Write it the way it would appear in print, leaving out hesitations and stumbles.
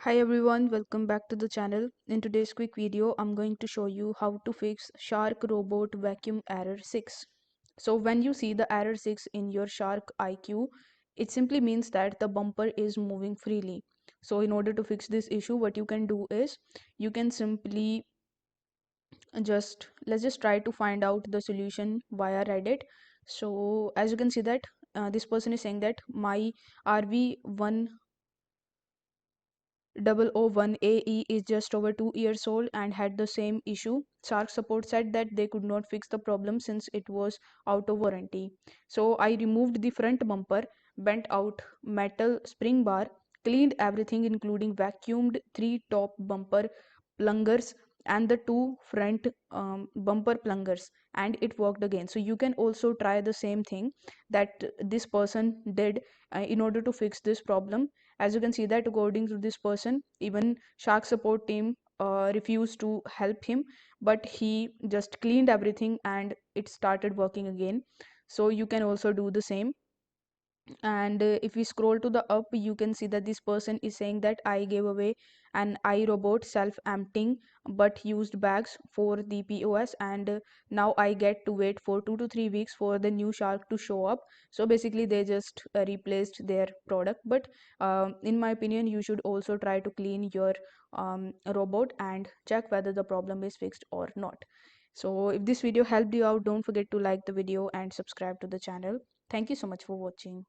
Hi everyone, welcome back to the channel. In today's quick video, I'm going to show you how to fix Shark Robot Vacuum Error 6. So when you see the error 6 in your Shark IQ, it simply means that the bumper is moving freely. So in order to fix this issue, what you can do is you can simply let's just try to find out the solution via Reddit. So as you can see that this person is saying that my RV1 001 AE is just over 2 years old and had the same issue. Shark support said that they could not fix the problem since it was out of warranty. So I removed the front bumper, bent out metal spring bar, cleaned everything including vacuumed three top bumper plungers and the two front bumper plungers, and it worked again. So you can also try the same thing that this person did in order to fix this problem. As you can see that according to this person, even Shark support team refused to help him, but he just cleaned everything and it started working again. So you can also do the same. And if we scroll to the up, you can see that this person is saying that I gave away an iRobot self emptying but used bags for the POS, and now I get to wait for 2 to 3 weeks for the new Shark to show up. So basically they just replaced their product. But in my opinion, you should also try to clean your robot and check whether the problem is fixed or not. So if this video helped you out, don't forget to like the video and subscribe to the channel. Thank you so much for watching.